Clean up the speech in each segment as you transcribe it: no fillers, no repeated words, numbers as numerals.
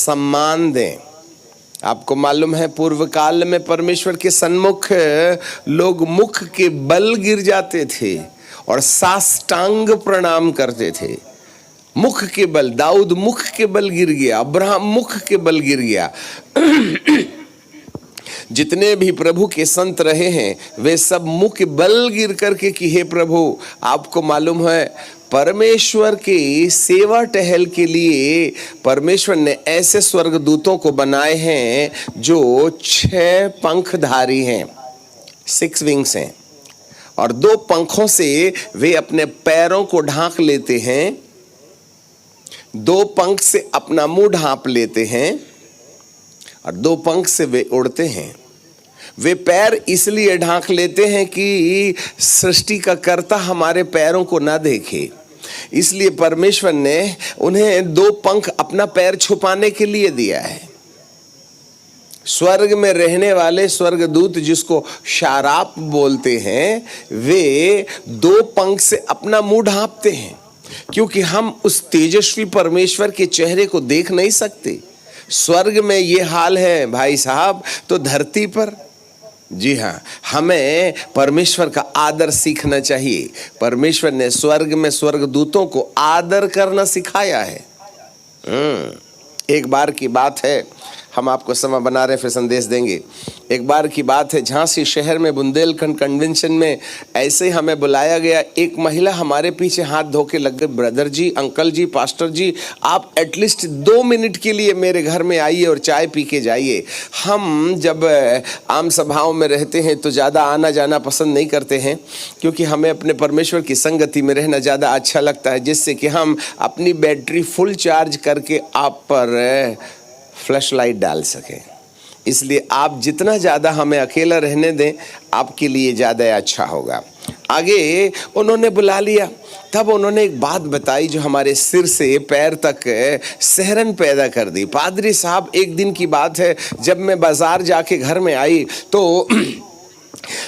सम्मान दें। आपको मालूम है पूर्व काल में परमेश्वर के सन्मुख लोग मुख के बल गिर जाते थे और साष्टांग प्रणाम करते थे। मुख के बल, दाऊद मुख के बल गिर गया, अब्राहम मुख के बल गिर गया। जितने भी प्रभु के संत रहे हैं वे सब मुख के बल गिर करके कि हे प्रभु, आपको मालूम है परमेश्वर की सेवा टहल के लिए परमेश्वर ने ऐसे स्वर्गदूतों को बनाए हैं जो 6 पंखधारी हैं, 6 विंग्स हैं, और 2 पंखों से वे अपने पैरों को ढांक लेते हैं, 2 पंख से अपना मुंह ढांप लेते हैं और 2 पंख से वे उड़ते हैं। वे पैर इसलिए ढांक लेते हैं कि सृष्टि का कर्ता हमारे पैरों को ना देखे, इसलिए परमेश्वर ने उन्हें 2 पंख अपना पैर छुपाने के लिए दिया है। स्वर्ग में रहने वाले स्वर्गदूत जिसको शाराप बोलते हैं, वे 2 पंख से अपना मुंह ढांपते हैं, क्योंकि हम उस तेजस्वी परमेश्वर के चेहरे को देख नहीं सकते। स्वर्ग में ये हाल है भाई साहब, तो धरती पर, जी हाँ, हमें परमेश्वर का आदर सीखना चाहिए। परमेश्वर ने स्वर्ग में स्वर्गदूतों को आदर करना सिखाया है। एक बार की बात है, हम आपको समय बना रहे फिर संदेश देंगे। एक बार की बात है, झांसी शहर में बुंदेलखंड कन्वेंशन में ऐसे हमें बुलाया गया। एक महिला हमारे पीछे हाथ धो के लग गई, ब्रदर जी, अंकल जी, पास्टर जी, आप एटलीस्ट 2 मिनट के लिए मेरे घर में आइए और चाय पी के जाइए। हम जब आम सभाओं में रहते हैं तो ज़्यादा आना जाना पसंद नहीं करते हैं, क्योंकि हमें अपने परमेश्वर की संगति में रहना ज़्यादा अच्छा लगता है, जिससे कि हम अपनी बैटरी फुल चार्ज करके आप पर फ्लैश लाइट डाल सकें। इसलिए आप जितना ज़्यादा हमें अकेला रहने दें, आपके लिए ज़्यादा अच्छा होगा। आगे उन्होंने बुला लिया, तब उन्होंने एक बात बताई जो हमारे सिर से पैर तक सिहरन पैदा कर दी। पादरी साहब, एक दिन की बात है, जब मैं बाजार जाके घर में आई तो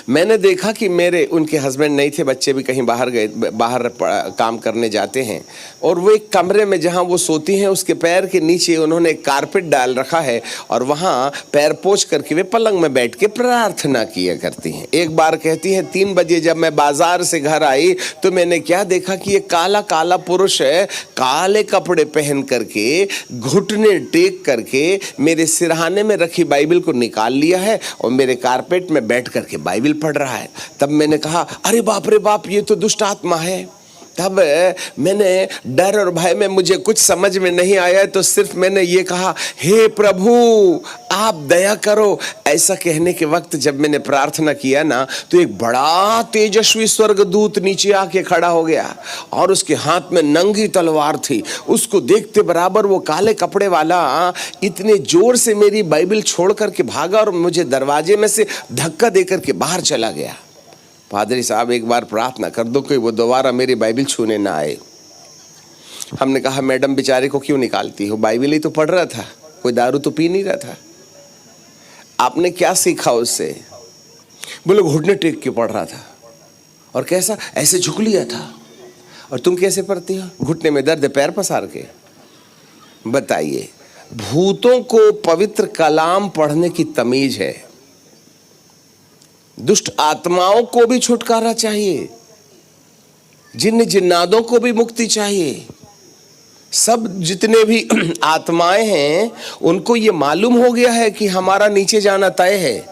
मैंने देखा कि उनके हस्बैंड नहीं थे, बच्चे भी कहीं बाहर गए, बाहर काम करने जाते हैं, और वो एक कमरे में जहाँ वो सोती हैं उसके पैर के नीचे उन्होंने एक कारपेट डाल रखा है और वहाँ पैर पोंछ करके वे पलंग में बैठ के प्रार्थना किया करती हैं। एक बार कहती है 3 बजे जब मैं बाजार से घर आई तो मैंने क्या देखा कि ये काला काला पुरुष है, काले कपड़े पहन करके घुटने टेक करके मेरे सिरहाने में रखी बाइबल को निकाल लिया है और मेरे कारपेट में बैठ करके बाइबल पढ़ रहा है। तब मैंने कहा, अरे बाप रे बाप, ये तो दुष्ट आत्मा है। तब मैंने डर और भय में मुझे कुछ समझ में नहीं आया, तो सिर्फ मैंने ये कहा, हे प्रभु आप दया करो। ऐसा कहने के वक्त जब मैंने प्रार्थना किया ना, तो एक बड़ा तेजस्वी स्वर्गदूत नीचे आके खड़ा हो गया और उसके हाथ में नंगी तलवार थी। उसको देखते बराबर वो काले कपड़े वाला इतने जोर से मेरी बाइबल छोड़ करके भागा और मुझे दरवाजे में से धक्का देकर के बाहर चला गया। पादरी साहब, एक बार प्रार्थना कर दो कि वो दोबारा मेरी बाइबल छूने ना आए। हमने कहा, मैडम बेचारे को क्यों निकालती हो, बाइबल ही तो पढ़ रहा था, कोई दारू तो पी नहीं रहा था। आपने क्या सीखा उससे? बोले घुटने टेक के पढ़ रहा था। और कैसा? ऐसे झुक लिया था। और तुम कैसे पढ़ती हो? घुटने में दर्द, पैर पसार के। बताइए, भूतों को पवित्र कलाम पढ़ने की तमीज है, दुष्ट आत्माओं को भी छुटकारा चाहिए, जिन्न जिन्नादों को भी मुक्ति चाहिए। सब जितने भी आत्माएं हैं उनको ये मालूम हो गया है कि हमारा नीचे जाना तय है,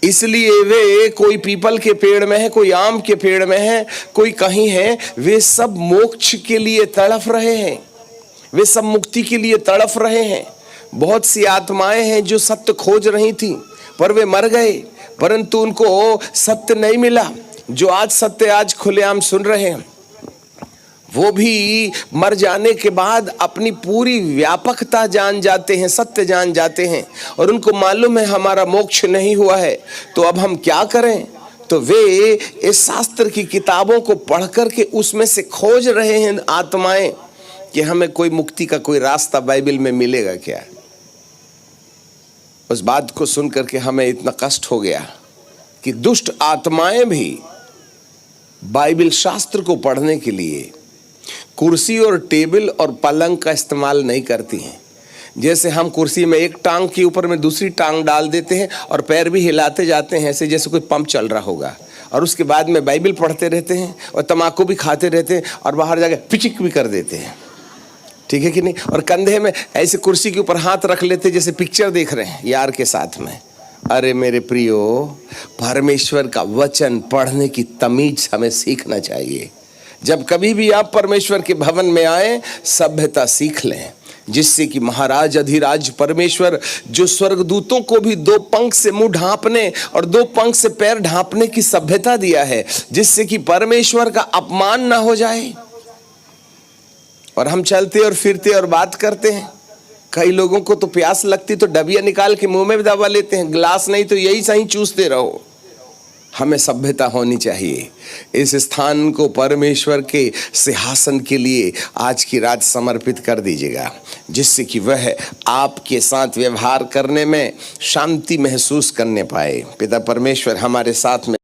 इसलिए वे कोई पीपल के पेड़ में है, कोई आम के पेड़ में है, कोई कहीं है, वे सब मोक्ष के लिए तड़फ रहे हैं, वे सब मुक्ति के लिए तड़फ रहे हैं। बहुत सी आत्माएं हैं जो सत्य खोज रही थी पर वे मर गए, परंतु उनको सत्य नहीं मिला। जो आज सत्य आज खुलेआम सुन रहे हैं, वो भी मर जाने के बाद अपनी पूरी व्यापकता जान जाते हैं, सत्य जान जाते हैं, और उनको मालूम है हमारा मोक्ष नहीं हुआ है। तो अब हम क्या करें? तो वे इस शास्त्र की किताबों को पढ़ करके उसमें से खोज रहे हैं आत्माएं कि हमें कोई मुक्ति का कोई रास्ता बाइबल में मिलेगा क्या। उस बात को सुन करके हमें इतना कष्ट हो गया कि दुष्ट आत्माएं भी बाइबल शास्त्र को पढ़ने के लिए कुर्सी और टेबल और पलंग का इस्तेमाल नहीं करती हैं। जैसे हम कुर्सी में एक टांग के ऊपर में दूसरी टांग डाल देते हैं और पैर भी हिलाते जाते हैं ऐसे जैसे कोई पंप चल रहा होगा, और उसके बाद में बाइबल पढ़ते रहते हैं और तम्बाकू भी खाते रहते हैं और बाहर जाके पिचिक भी कर देते हैं, ठीक है कि नहीं, और कंधे में ऐसे कुर्सी के ऊपर हाथ रख लेते जैसे पिक्चर देख रहे हैं यार के साथ में। अरे मेरे प्रियो, परमेश्वर का वचन पढ़ने की तमीज हमें सीखना चाहिए। जब कभी भी आप परमेश्वर के भवन में आए, सभ्यता सीख लें, जिससे कि महाराज अधिराज परमेश्वर जो स्वर्गदूतों को भी 2 पंख से मुंह ढांपने और 2 पंख से पैर ढांपने की सभ्यता दिया है, जिससे कि परमेश्वर का अपमान ना हो जाए। और हम चलते और फिरते और बात करते हैं। कई लोगों को तो प्यास लगती तो डबिया निकाल के मुंह में भी दबा लेते हैं, गिलास नहीं तो यही सही चूसते रहो। हमें सभ्यता होनी चाहिए। इस स्थान को परमेश्वर के सिंहासन के लिए आज की रात समर्पित कर दीजिएगा, जिससे कि वह आपके साथ व्यवहार करने में शांति महसूस करने पाए। पिता परमेश्वर हमारे साथ में